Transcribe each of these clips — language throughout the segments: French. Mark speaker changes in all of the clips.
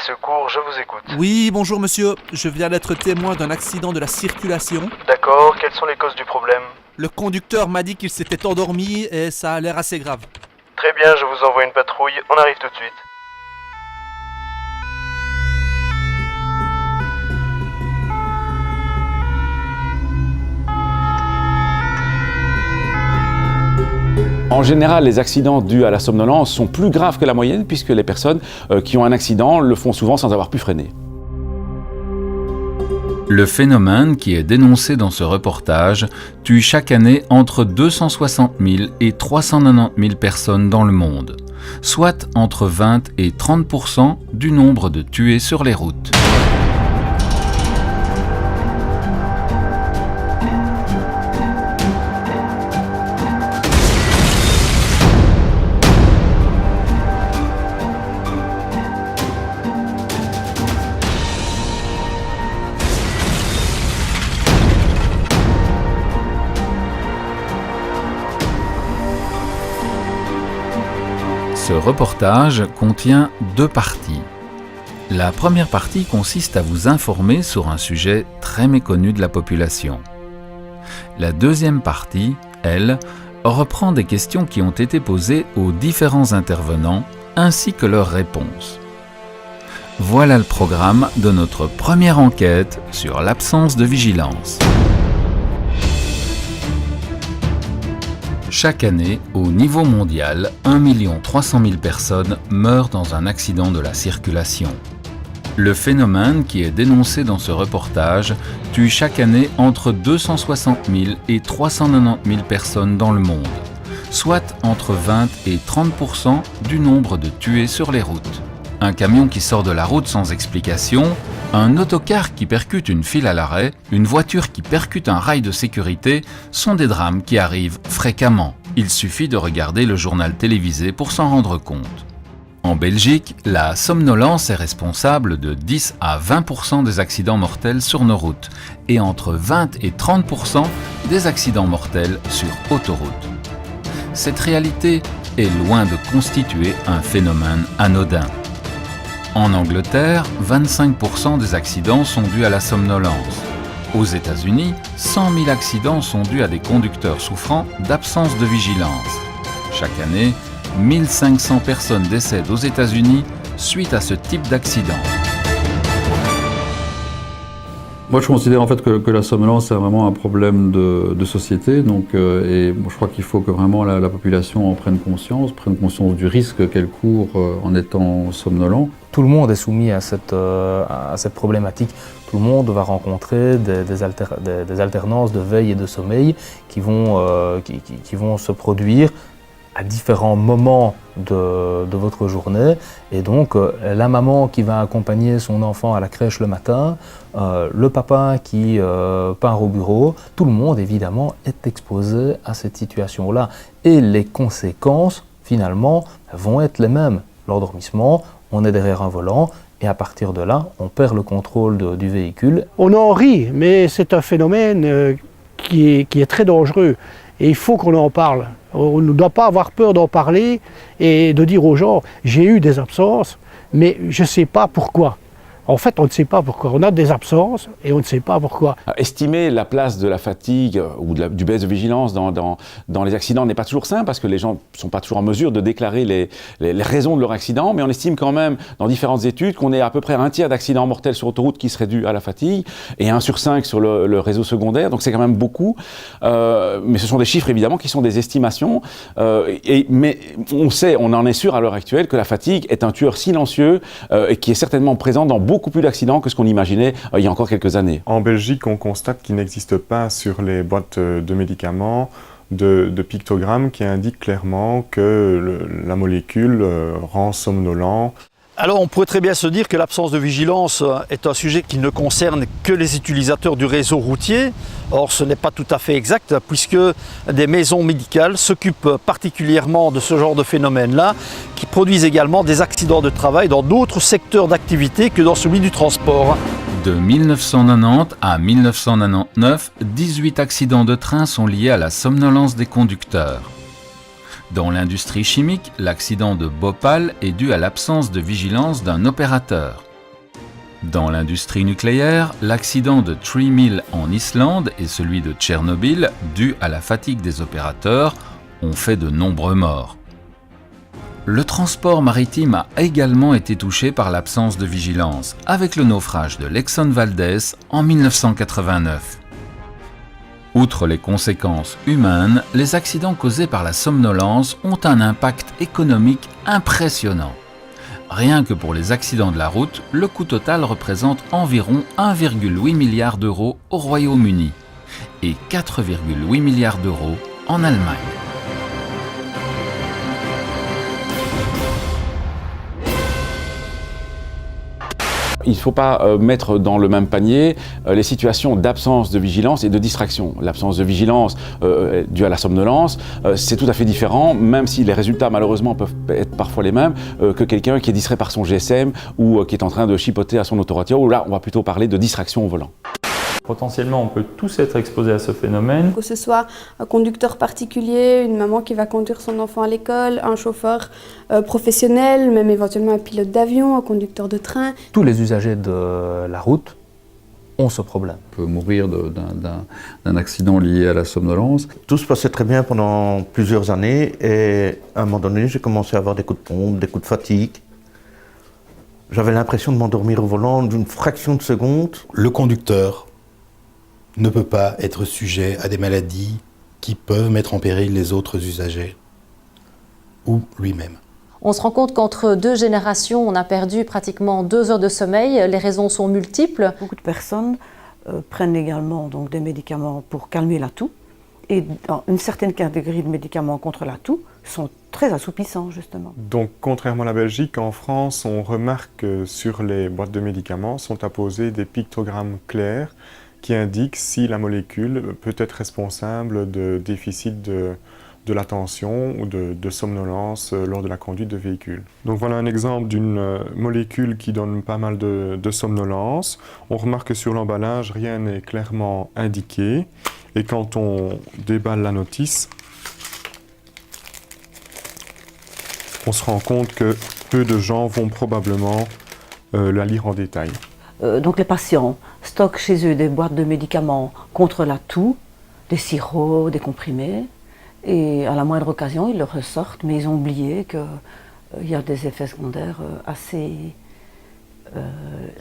Speaker 1: secours, je vous écoute.
Speaker 2: Oui, bonjour monsieur. Je viens d'être témoin d'un accident de la circulation.
Speaker 1: D'accord, quelles sont les causes du problème?
Speaker 2: Le conducteur m'a dit qu'il s'était endormi et ça a l'air assez grave.
Speaker 1: Très bien, je vous envoie une patrouille, on arrive tout de suite.
Speaker 3: En général, les accidents dus à la somnolence sont plus graves que la moyenne puisque les personnes qui ont un accident le font souvent sans avoir pu freiner.
Speaker 4: Le phénomène qui est dénoncé dans ce reportage tue chaque année entre 260 000 et 390 000 personnes dans le monde, soit entre 20 et 30% du nombre de tués sur les routes. Ce reportage contient 2 parties. La première partie consiste à vous informer sur un sujet très méconnu de la population. La deuxième partie, elle, reprend des questions qui ont été posées aux différents intervenants ainsi que leurs réponses. Voilà le programme de notre première enquête sur l'absence de vigilance. Chaque année, au niveau mondial, 1 300 000 personnes meurent dans un accident de la circulation. Le phénomène qui est dénoncé dans ce reportage tue chaque année entre 260 000 et 390 000 personnes dans le monde, soit entre 20 et 30% du nombre de tués sur les routes. Un camion qui sort de la route sans explication, un autocar qui percute une file à l'arrêt, une voiture qui percute un rail de sécurité sont des drames qui arrivent fréquemment. Il suffit de regarder le journal télévisé pour s'en rendre compte. En Belgique, la somnolence est responsable de 10 à 20% des accidents mortels sur nos routes et entre 20 et 30% des accidents mortels sur autoroute. Cette réalité est loin de constituer un phénomène anodin. En Angleterre, 25% des accidents sont dus à la somnolence. Aux États-Unis, 100 000 accidents sont dus à des conducteurs souffrant d'absence de vigilance. Chaque année, 1500 personnes décèdent aux États-Unis suite à ce type d'accident.
Speaker 5: Moi, je considère en fait que la somnolence c'est vraiment un problème de société. Donc, et je crois qu'il faut que vraiment la population en prenne conscience du risque qu'elle court en étant somnolent.
Speaker 6: Tout le monde est soumis à cette problématique. Tout le monde va rencontrer des alternances de veille et de sommeil qui vont se produire à différents moments de votre journée. Et donc, la maman qui va accompagner son enfant à la crèche le matin, le papa qui part au bureau, tout le monde, évidemment, est exposé à cette situation-là. Et les conséquences, finalement, vont être les mêmes. L'endormissement, on est derrière un volant, et à partir de là, on perd le contrôle du véhicule.
Speaker 7: On en rit, mais c'est un phénomène qui est très dangereux. Et il faut qu'on en parle. On ne doit pas avoir peur d'en parler et de dire aux gens « j'ai eu des absences, mais je ne sais pas pourquoi ». En fait, on ne sait pas pourquoi. On a des absences et on ne sait pas pourquoi.
Speaker 3: Estimer la place de la fatigue ou du baisse de vigilance dans les accidents n'est pas toujours simple parce que les gens ne sont pas toujours en mesure de déclarer les raisons de leur accident, mais on estime quand même dans différentes études qu'on est à peu près à 1 tiers d'accidents mortels sur autoroute qui seraient dus à la fatigue et 1 sur 5 sur le réseau secondaire, donc c'est quand même beaucoup. Mais ce sont des chiffres évidemment qui sont des estimations, mais on en est sûr à l'heure actuelle que la fatigue est un tueur silencieux et qui est certainement présent dans beaucoup plus d'accidents que ce qu'on imaginait il y a encore quelques années.
Speaker 8: En Belgique, on constate qu'il n'existe pas sur les boîtes de médicaments de pictogrammes qui indiquent clairement que la molécule rend somnolent.
Speaker 9: Alors on pourrait très bien se dire que l'absence de vigilance est un sujet qui ne concerne que les utilisateurs du réseau routier. Or ce n'est pas tout à fait exact puisque des maisons médicales s'occupent particulièrement de ce genre de phénomène-là qui produisent également des accidents de travail dans d'autres secteurs d'activité que dans celui du transport.
Speaker 4: De 1990 à 1999, 18 accidents de train sont liés à la somnolence des conducteurs. Dans l'industrie chimique, l'accident de Bhopal est dû à l'absence de vigilance d'un opérateur. Dans l'industrie nucléaire, l'accident de Three Mile en Islande et celui de Tchernobyl, dû à la fatigue des opérateurs, ont fait de nombreux morts. Le transport maritime a également été touché par l'absence de vigilance, avec le naufrage de l'Exxon Valdez en 1989. Outre les conséquences humaines, les accidents causés par la somnolence ont un impact économique impressionnant. Rien que pour les accidents de la route, le coût total représente environ 1,8 milliard d'euros au Royaume-Uni et 4,8 milliards d'euros en Allemagne.
Speaker 3: Il ne faut pas mettre dans le même panier les situations d'absence de vigilance et de distraction. L'absence de vigilance due à la somnolence, c'est tout à fait différent, même si les résultats malheureusement peuvent être parfois les mêmes que quelqu'un qui est distrait par son GSM ou qui est en train de chipoter à son autoradio, où là on va plutôt parler de distraction au volant.
Speaker 10: Potentiellement, on peut tous être exposés à ce phénomène.
Speaker 11: Que ce soit un conducteur particulier, une maman qui va conduire son enfant à l'école, un chauffeur professionnel, même éventuellement un pilote d'avion, un conducteur de train.
Speaker 6: Tous les usagers de la route ont ce problème.
Speaker 5: On peut mourir d'un accident lié à la somnolence.
Speaker 12: Tout se passait très bien pendant plusieurs années et à un moment donné, j'ai commencé à avoir des coups de pompe, des coups de fatigue. J'avais l'impression de m'endormir au volant d'une fraction de seconde.
Speaker 13: Le conducteur ne peut pas être sujet à des maladies qui peuvent mettre en péril les autres usagers ou lui-même.
Speaker 14: On se rend compte qu'entre deux générations, on a perdu pratiquement 2 heures de sommeil. Les raisons sont multiples.
Speaker 15: Beaucoup de personnes prennent également donc, des médicaments pour calmer la toux. Et dans une certaine catégorie de médicaments contre la toux sont très assoupissants, justement.
Speaker 8: Donc, contrairement à la Belgique, en France, on remarque que sur les boîtes de médicaments sont apposés des pictogrammes clairs qui indiquent si la molécule peut être responsable de déficit de l'attention ou de somnolence lors de la conduite de véhicule. Donc voilà un exemple d'une molécule qui donne pas mal de somnolence. On remarque que sur l'emballage, rien n'est clairement indiqué. Et quand on déballe la notice, on se rend compte que peu de gens vont probablement la lire en détail.
Speaker 15: Donc les patients stockent chez eux des boîtes de médicaments contre la toux, des sirops, des comprimés, et à la moindre occasion, ils le ressortent, mais ils ont oublié qu'il y a des effets secondaires assez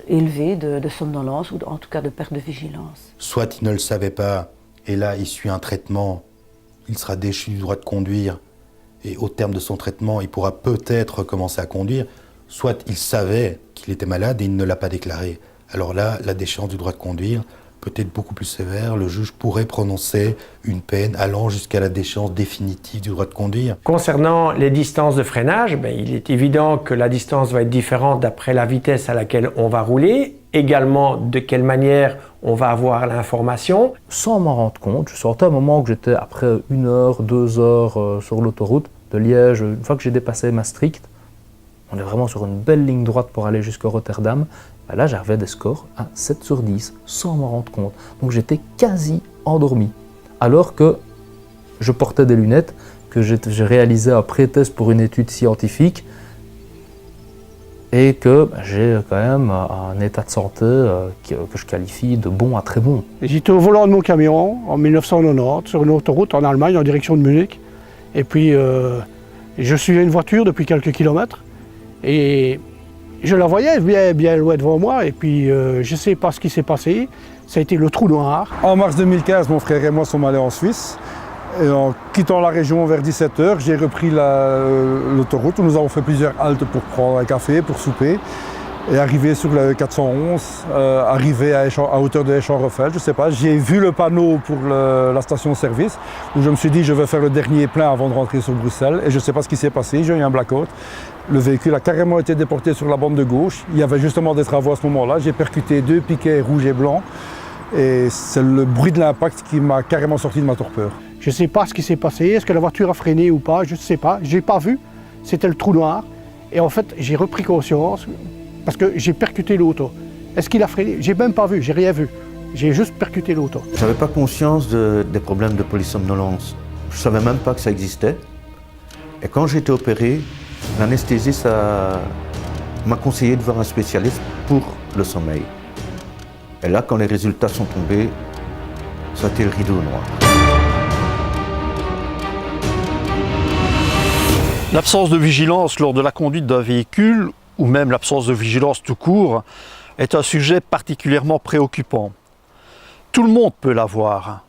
Speaker 15: élevés de somnolence, ou en tout cas de perte de vigilance.
Speaker 13: Soit il ne le savait pas, et là il suit un traitement, il sera déchu du droit de conduire, et au terme de son traitement, il pourra peut-être recommencer à conduire, soit il savait qu'il était malade et il ne l'a pas déclaré. Alors là, la déchéance du droit de conduire peut être beaucoup plus sévère. Le juge pourrait prononcer une peine allant jusqu'à la déchéance définitive du droit de conduire.
Speaker 16: Concernant les distances de freinage, il est évident que la distance va être différente d'après la vitesse à laquelle on va rouler, également de quelle manière on va avoir l'information.
Speaker 6: Sans m'en rendre compte, je sortais à un moment où j'étais après 1 heure, 2 heures sur l'autoroute de Liège. Une fois que j'ai dépassé Maastricht, on est vraiment sur une belle ligne droite pour aller jusqu'à Rotterdam. Là, j'avais des scores à 7 sur 10, sans m'en rendre compte. Donc j'étais quasi endormi. Alors que je portais des lunettes, que j'ai réalisé un pré-test pour une étude scientifique, et que j'ai quand même un état de santé que je qualifie de bon à très bon.
Speaker 7: J'étais au volant de mon camion en 1990 sur une autoroute en Allemagne en direction de Munich. Et puis je suivais une voiture depuis quelques kilomètres et je la voyais bien loin devant moi et puis je ne sais pas ce qui s'est passé. Ça a été le trou noir.
Speaker 17: En mars 2015, mon frère et moi sommes allés en Suisse. Et en quittant la région vers 17h, j'ai repris l'autoroute où nous avons fait plusieurs haltes pour prendre un café, pour souper. Et arrivé sur le 411, arrivé à hauteur de Esch-en-Reffel, je ne sais pas, j'ai vu le panneau pour la station-service où je me suis dit je vais faire le dernier plein avant de rentrer sur Bruxelles et je ne sais pas ce qui s'est passé, j'ai eu un blackout. Le véhicule a carrément été déporté sur la bande de gauche, il y avait justement des travaux à ce moment-là, j'ai percuté 2 piquets rouges et blancs et c'est le bruit de l'impact qui m'a carrément sorti de ma torpeur.
Speaker 7: Je ne sais pas ce qui s'est passé, est-ce que la voiture a freiné ou pas, je ne sais pas, je n'ai pas vu, c'était le trou noir et en fait j'ai repris conscience. Parce que j'ai percuté l'auto. Est-ce qu'il a freiné? J'ai même pas vu, j'ai rien vu. J'ai juste percuté l'auto.
Speaker 12: Je n'avais pas conscience des problèmes de polysomnolence. Je ne savais même pas que ça existait. Et quand j'ai été opéré, l'anesthésiste m'a conseillé de voir un spécialiste pour le sommeil. Et là, quand les résultats sont tombés, ça a été le rideau noir.
Speaker 9: L'absence de vigilance lors de la conduite d'un véhicule, ou même l'absence de vigilance tout court, est un sujet particulièrement préoccupant. Tout le monde peut l'avoir.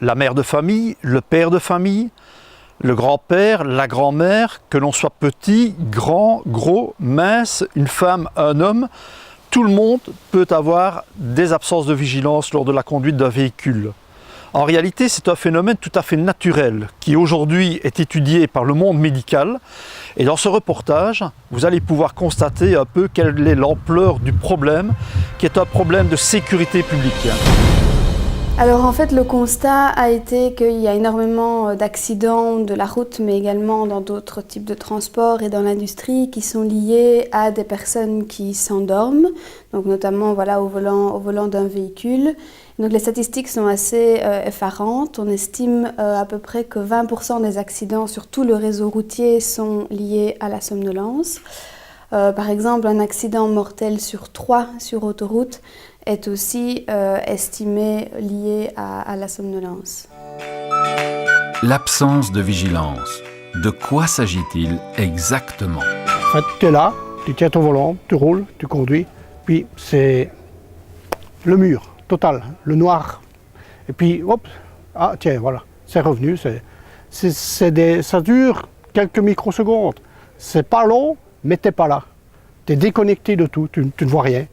Speaker 9: La mère de famille, le père de famille, le grand-père, la grand-mère, que l'on soit petit, grand, gros, mince, une femme, un homme, tout le monde peut avoir des absences de vigilance lors de la conduite d'un véhicule. En réalité, c'est un phénomène tout à fait naturel qui aujourd'hui est étudié par le monde médical. Et dans ce reportage, vous allez pouvoir constater un peu quelle est l'ampleur du problème, qui est un problème de sécurité publique.
Speaker 11: Alors en fait, le constat a été qu'il y a énormément d'accidents de la route, mais également dans d'autres types de transports et dans l'industrie qui sont liés à des personnes qui s'endorment, donc notamment voilà, au volant d'un véhicule. Donc les statistiques sont assez effarantes. On estime à peu près que 20% des accidents sur tout le réseau routier sont liés à la somnolence. Par exemple, un accident mortel sur 3 sur autoroute est aussi estimé lié à la somnolence.
Speaker 4: L'absence de vigilance. De quoi s'agit-il exactement?
Speaker 7: En fait, tu es là, tu tiens ton volant, tu roules, tu conduis, puis c'est le mur total, le noir. Et puis, hop, ah tiens, voilà, c'est revenu. Ça dure quelques microsecondes. C'est pas long, mais t'es pas là. Tu es déconnecté de tout, tu ne vois rien.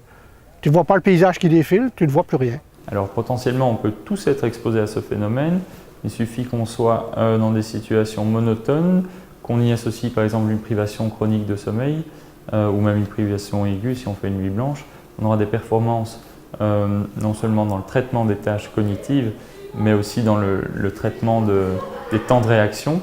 Speaker 7: Tu ne vois pas le paysage qui défile, tu ne vois plus rien.
Speaker 10: Alors potentiellement, on peut tous être exposés à ce phénomène. Il suffit qu'on soit dans des situations monotones, qu'on y associe par exemple une privation chronique de sommeil ou même une privation aiguë si on fait une nuit blanche. On aura des performances non seulement dans le traitement des tâches cognitives, mais aussi dans le traitement des temps de réaction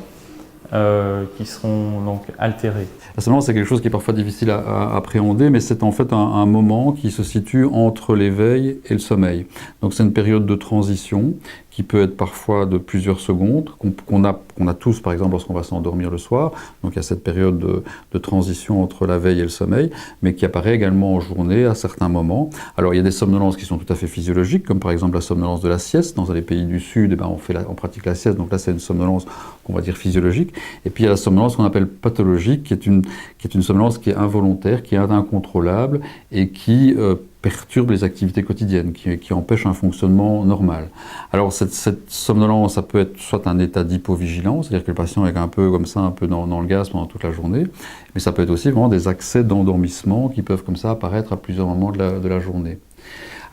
Speaker 10: qui seront donc altérés.
Speaker 5: La somnolence, c'est quelque chose qui est parfois difficile à appréhender, mais c'est en fait un moment qui se situe entre l'éveil et le sommeil. Donc c'est une période de transition qui peut être parfois de plusieurs secondes, qu'on a tous par exemple lorsqu'on va s'endormir le soir. Donc il y a cette période de transition entre la veille et le sommeil, mais qui apparaît également en journée à certains moments. Alors il y a des somnolences qui sont tout à fait physiologiques, comme par exemple la somnolence de la sieste. Dans les pays du Sud, eh ben, on pratique la sieste, donc là c'est une somnolence qu'on va dire physiologique. Et puis il y a la somnolence qu'on appelle pathologique, qui est une somnolence qui est involontaire, qui est incontrôlable et qui perturbe les activités quotidiennes, qui empêche un fonctionnement normal. Alors cette somnolence, ça peut être soit un état d'hypovigilance, c'est-à-dire que le patient est un peu comme ça, un peu dans le gaz pendant toute la journée, mais ça peut être aussi vraiment des accès d'endormissement qui peuvent comme ça apparaître à plusieurs moments de la journée.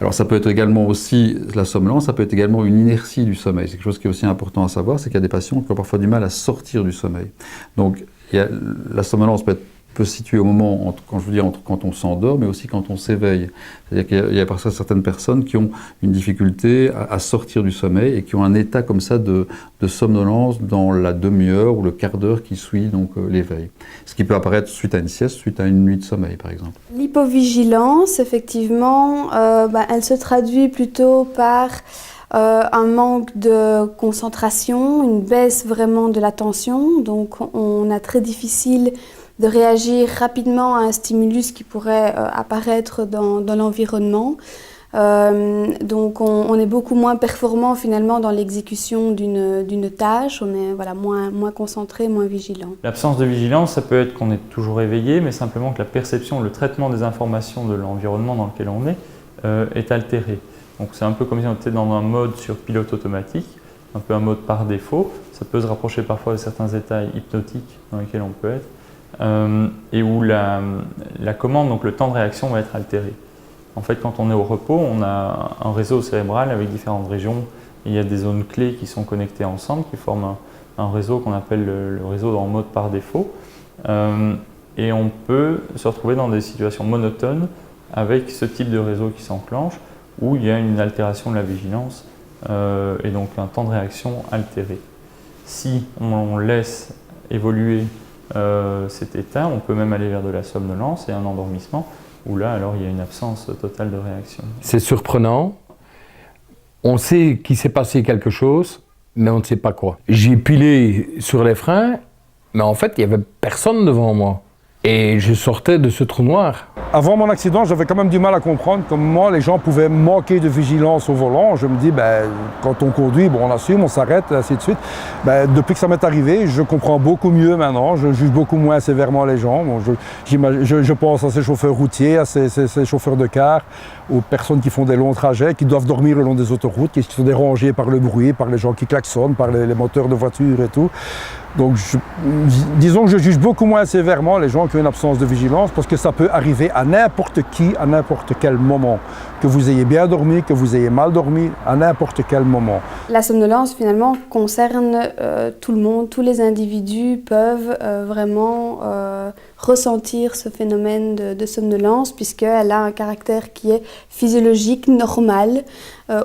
Speaker 5: Alors ça peut être également aussi, la somnolence, ça peut être également une inertie du sommeil. C'est quelque chose qui est aussi important à savoir, c'est qu'il y a des patients qui ont parfois du mal à sortir du sommeil. Donc la somnolence peut se situer au moment, quand on s'endort, mais aussi quand on s'éveille. C'est-à-dire qu'il y a parfois certaines personnes qui ont une difficulté à sortir du sommeil et qui ont un état comme ça de somnolence dans la demi-heure ou le quart d'heure qui suit donc l'éveil. Ce qui peut apparaître suite à une sieste, suite à une nuit de sommeil par exemple.
Speaker 11: L'hypovigilance, effectivement, elle se traduit plutôt par un manque de concentration, une baisse vraiment de l'attention. Donc on a très difficile de réagir rapidement à un stimulus qui pourrait apparaître dans l'environnement. Donc on est beaucoup moins performant finalement dans l'exécution d'une tâche, on est moins concentré, moins vigilant.
Speaker 10: L'absence de vigilance, ça peut être qu'on est toujours éveillé, mais simplement que la perception, le traitement des informations de l'environnement dans lequel on est altéré. Donc c'est un peu comme si on était dans un mode sur pilote automatique, un peu un mode par défaut. Ça peut se rapprocher parfois de certains états hypnotiques dans lesquels on peut être. Et où la commande, donc le temps de réaction va être altéré. En fait, quand on est au repos, on a un réseau cérébral avec différentes régions. Il y a des zones clés qui sont connectées ensemble, qui forment un réseau qu'on appelle le réseau en mode par défaut. Et on peut se retrouver dans des situations monotones avec ce type de réseau qui s'enclenche, où il y a une altération de la vigilance et donc un temps de réaction altéré. Si on laisse évoluer cet état, on peut même aller vers de la somnolence et un endormissement, où là, alors, il y a une absence totale de réaction.
Speaker 18: C'est surprenant. On sait qu'il s'est passé quelque chose, mais on ne sait pas quoi. J'ai pilé sur les freins, mais en fait, il n'y avait personne devant moi. Et je sortais de ce trou noir.
Speaker 17: Avant mon accident, j'avais quand même du mal à comprendre comment les gens pouvaient manquer de vigilance au volant. Je me dis, quand on conduit, on assume, on s'arrête, ainsi de suite. Depuis que ça m'est arrivé, je comprends beaucoup mieux maintenant. Je juge beaucoup moins sévèrement les gens. Je pense à ces chauffeurs routiers, à ces chauffeurs de car, aux personnes qui font des longs trajets, qui doivent dormir le long des autoroutes, qui sont dérangés par le bruit, par les gens qui klaxonnent, par les moteurs de voitures et tout. Donc, disons que je juge beaucoup moins sévèrement les gens qui ont une absence de vigilance parce que ça peut arriver à n'importe qui, à n'importe quel moment. Que vous ayez bien dormi, que vous ayez mal dormi, à n'importe quel moment.
Speaker 11: La somnolence, finalement, concerne tout le monde. Tous les individus peuvent vraiment ressentir ce phénomène de somnolence puisqu'elle a un caractère qui est physiologique, normal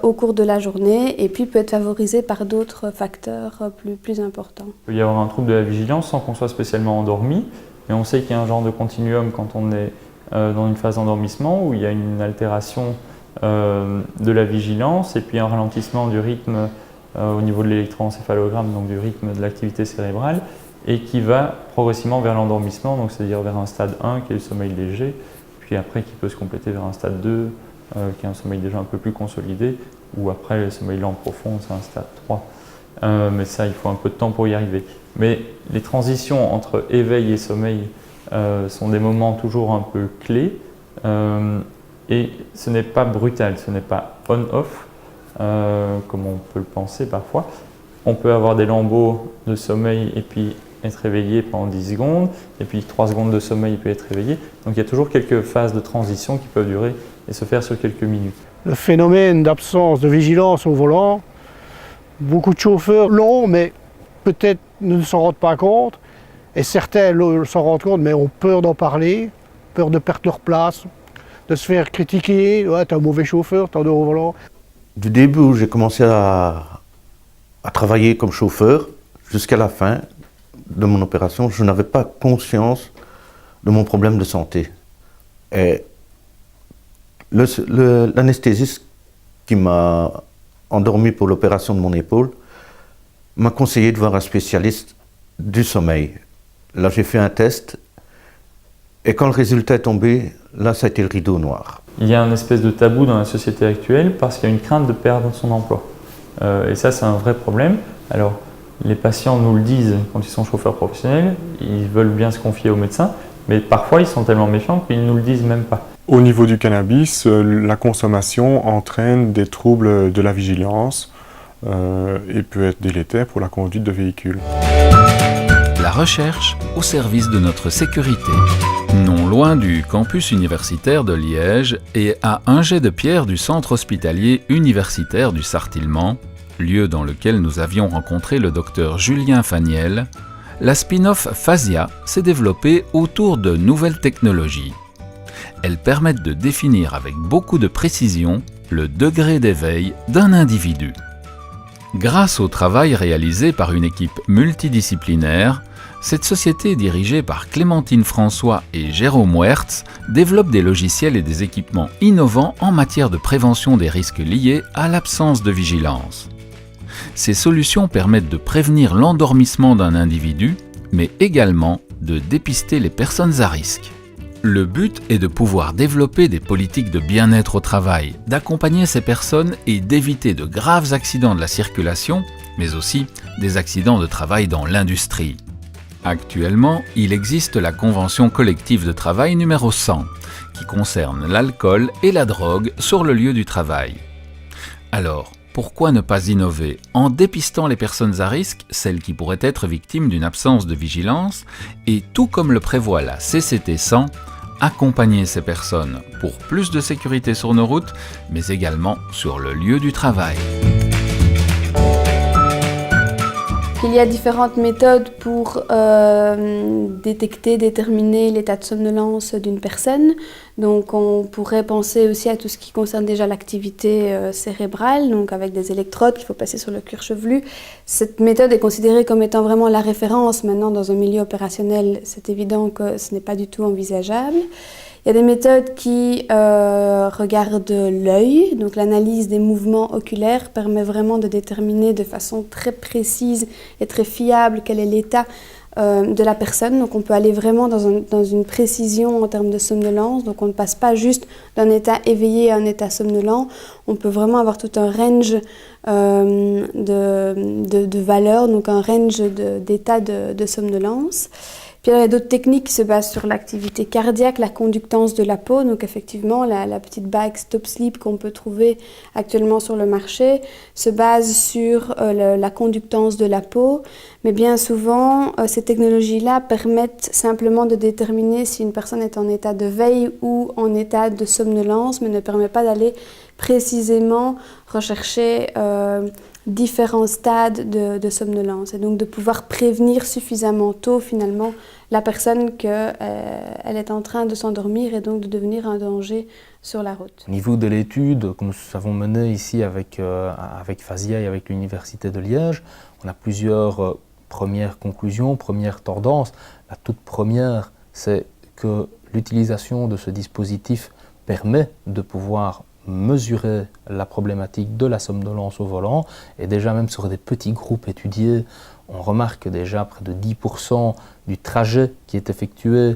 Speaker 11: au cours de la journée et puis peut être favorisé par d'autres facteurs plus importants.
Speaker 10: Il peut y avoir un trouble de la vigilance sans qu'on soit spécialement endormi, mais on sait qu'il y a un genre de continuum quand on est dans une phase d'endormissement où il y a une altération de la vigilance et puis un ralentissement du rythme au niveau de l'électroencéphalogramme, donc du rythme de l'activité cérébrale, et qui va progressivement vers l'endormissement, donc c'est-à-dire vers un stade 1 qui est le sommeil léger, puis après qui peut se compléter vers un stade 2 qui est un sommeil déjà un peu plus consolidé, ou après le sommeil lent profond, c'est un stade 3. Mais ça, il faut un peu de temps pour y arriver. Mais les transitions entre éveil et sommeil sont des moments toujours un peu clés, et ce n'est pas brutal, ce n'est pas on-off, comme on peut le penser parfois. On peut avoir des lambeaux de sommeil et puis être réveillé pendant 10 secondes, et puis 3 secondes de sommeil et puis être réveillé. Donc il y a toujours quelques phases de transition qui peuvent durer et se faire sur quelques minutes.
Speaker 7: Le phénomène d'absence de vigilance au volant, beaucoup de chauffeurs l'ont, mais peut-être ne s'en rendent pas compte. Et certains s'en rendent compte, mais ont peur d'en parler, peur de perdre leur place, de se faire critiquer. Ouais, t'es un mauvais chauffeur, t'en dors au volant.
Speaker 12: Du début où j'ai commencé à travailler comme chauffeur, jusqu'à la fin de mon opération, je n'avais pas conscience de mon problème de santé. Et l'anesthésiste qui m'a endormi pour l'opération de mon épaule m'a conseillé de voir un spécialiste du sommeil. Là, j'ai fait un test et quand le résultat est tombé, là, ça a été le rideau noir.
Speaker 10: Il y a une espèce de tabou dans la société actuelle parce qu'il y a une crainte de perdre son emploi. Et ça, c'est un vrai problème. Alors, les patients nous le disent quand ils sont chauffeurs professionnels, ils veulent bien se confier au médecin, mais parfois, ils sont tellement méfiants qu'ils ne nous le disent même pas.
Speaker 8: Au niveau du cannabis, la consommation entraîne des troubles de la vigilance et peut être délétère pour la conduite de véhicules.
Speaker 4: La recherche au service de notre sécurité. Non loin du campus universitaire de Liège et à un jet de pierre du centre hospitalier universitaire du Sartillement, lieu dans lequel nous avions rencontré le docteur Julien Faniel, la spin-off Phasia s'est développée autour de nouvelles technologies. Elles permettent de définir avec beaucoup de précision le degré d'éveil d'un individu. Grâce au travail réalisé par une équipe multidisciplinaire, cette société dirigée par Clémentine François et Jérôme Wertz développe des logiciels et des équipements innovants en matière de prévention des risques liés à l'absence de vigilance. Ces solutions permettent de prévenir l'endormissement d'un individu, mais également de dépister les personnes à risque. Le but est de pouvoir développer des politiques de bien-être au travail, d'accompagner ces personnes et d'éviter de graves accidents de la circulation, mais aussi des accidents de travail dans l'industrie. Actuellement, il existe la Convention collective de travail numéro 100, qui concerne l'alcool et la drogue sur le lieu du travail. Alors, pourquoi ne pas innover en dépistant les personnes à risque, celles qui pourraient être victimes d'une absence de vigilance, et tout comme le prévoit la CCT 100, accompagner ces personnes pour plus de sécurité sur nos routes, mais également sur le lieu du travail.
Speaker 11: Il y a différentes méthodes pour détecter, déterminer l'état de somnolence d'une personne. Donc on pourrait penser aussi à tout ce qui concerne déjà l'activité cérébrale, donc avec des électrodes qu'il faut passer sur le cuir chevelu. Cette méthode est considérée comme étant vraiment la référence maintenant dans un milieu opérationnel. C'est évident que ce n'est pas du tout envisageable. Il y a des méthodes qui regardent l'œil, donc l'analyse des mouvements oculaires permet vraiment de déterminer de façon très précise et très fiable quel est l'état de la personne. Donc on peut aller vraiment dans une précision en termes de somnolence. Donc on ne passe pas juste d'un état éveillé à un état somnolent. On peut vraiment avoir tout un range de valeurs, donc un range d'états de somnolence. Puis il y a d'autres techniques qui se basent sur l'activité cardiaque, la conductance de la peau. Donc effectivement, la petite bague Stop Sleep qu'on peut trouver actuellement sur le marché se base sur la conductance de la peau. Mais bien souvent, ces technologies-là permettent simplement de déterminer si une personne est en état de veille ou en état de somnolence, mais ne permet pas d'aller précisément rechercher différents stades de somnolence et donc de pouvoir prévenir suffisamment tôt finalement la personne qu'elle est en train de s'endormir et donc de devenir un danger sur la route.
Speaker 6: Au niveau de l'étude que nous avons menée ici avec FASIA et avec l'Université de Liège, on a plusieurs premières conclusions, premières tendances. La toute première, c'est que l'utilisation de ce dispositif permet de pouvoir mesurer la problématique de la somnolence au volant, et déjà même sur des petits groupes étudiés, on remarque déjà près de 10% du trajet qui est effectué.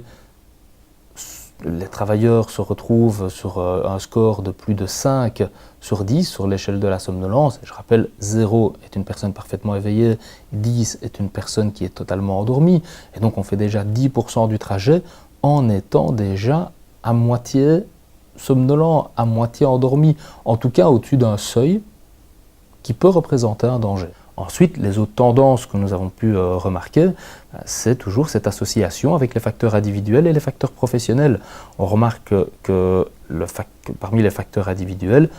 Speaker 6: Les travailleurs se retrouvent sur un score de plus de 5 sur 10 sur l'échelle de la somnolence. Je rappelle, 0 est une personne parfaitement éveillée, 10 est une personne qui est totalement endormie, et donc on fait déjà 10% du trajet en étant déjà à moitié somnolent, à moitié endormi, en tout cas au-dessus d'un seuil qui peut représenter un danger. Ensuite, les autres tendances que nous avons pu remarquer, c'est toujours cette association avec les facteurs individuels et les facteurs professionnels. On remarque que parmi les facteurs individuels,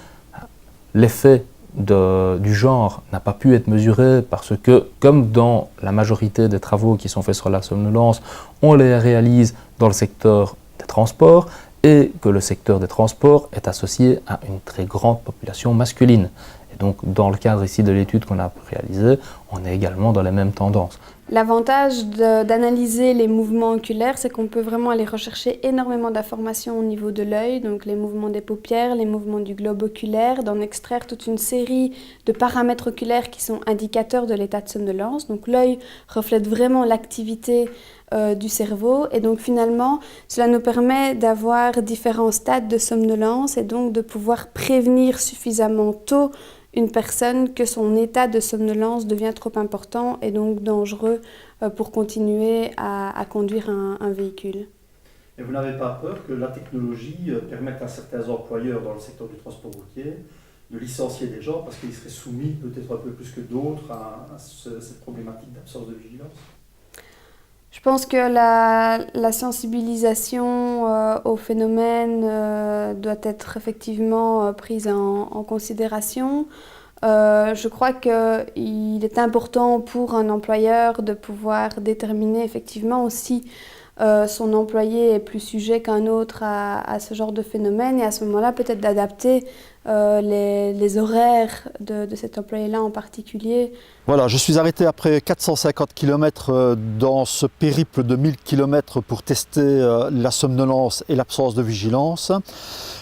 Speaker 6: l'effet du genre n'a pas pu être mesuré parce que, comme dans la majorité des travaux qui sont faits sur la somnolence, on les réalise dans le secteur des transports, et que le secteur des transports est associé à une très grande population masculine. Et donc, dans le cadre ici de l'étude qu'on a réalisée, on est également dans les mêmes tendances.
Speaker 11: L'avantage d'analyser les mouvements oculaires, c'est qu'on peut vraiment aller rechercher énormément d'informations au niveau de l'œil, donc les mouvements des paupières, les mouvements du globe oculaire, d'en extraire toute une série de paramètres oculaires qui sont indicateurs de l'état de somnolence. Donc l'œil reflète vraiment l'activité du cerveau, et donc finalement cela nous permet d'avoir différents stades de somnolence et donc de pouvoir prévenir suffisamment tôt une personne que son état de somnolence devient trop important et donc dangereux pour continuer à conduire un véhicule.
Speaker 9: Et vous n'avez pas peur que la technologie permette à certains employeurs dans le secteur du transport routier de licencier des gens parce qu'ils seraient soumis peut-être un peu plus que d'autres à cette problématique d'absence de vigilance?
Speaker 11: Je pense que la sensibilisation au phénomène doit être effectivement prise en considération. Je crois qu'il est important pour un employeur de pouvoir déterminer effectivement aussi son employé est plus sujet qu'un autre à ce genre de phénomène, et à ce moment-là peut-être d'adapter les horaires de cet employé-là en particulier.
Speaker 9: Voilà, je suis arrêté après 450 km dans ce périple de 1000 km pour tester la somnolence et l'absence de vigilance.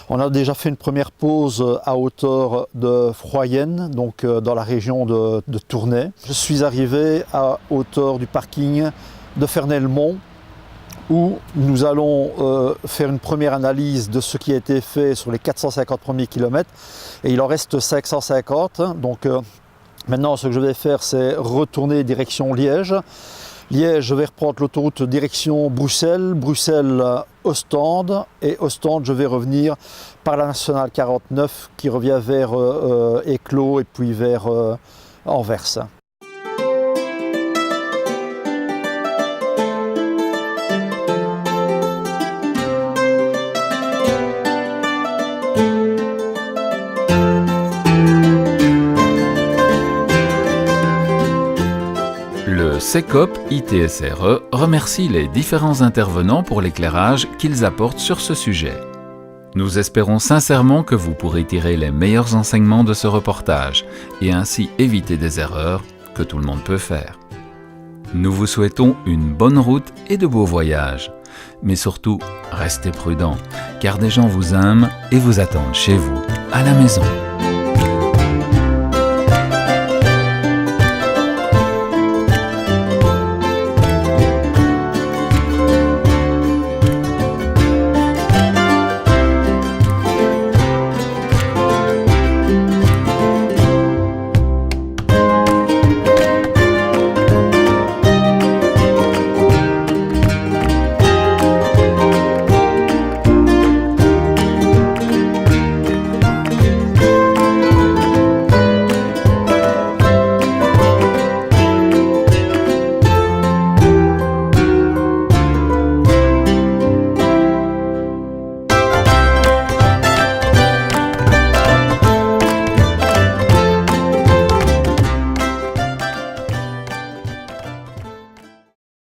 Speaker 9: On a déjà fait une première pause à hauteur de Froyenne, donc dans la région de Tournai. Je suis arrivé à hauteur du parking de Ferney-le-Mont, où nous allons faire une première analyse de ce qui a été fait sur les 450 premiers kilomètres, et il en reste 550. Donc maintenant, ce que je vais faire, c'est retourner direction Liège. Liège, je vais reprendre l'autoroute direction Bruxelles, Bruxelles-Ostende, et Ostende, je vais revenir par la nationale 49 qui revient vers Éclos et puis vers Anvers.
Speaker 4: Le CECOP ITSRE remercie les différents intervenants pour l'éclairage qu'ils apportent sur ce sujet. Nous espérons sincèrement que vous pourrez tirer les meilleurs enseignements de ce reportage et ainsi éviter des erreurs que tout le monde peut faire. Nous vous souhaitons une bonne route et de beaux voyages. Mais surtout, restez prudents, car des gens vous aiment et vous attendent chez vous, à la maison.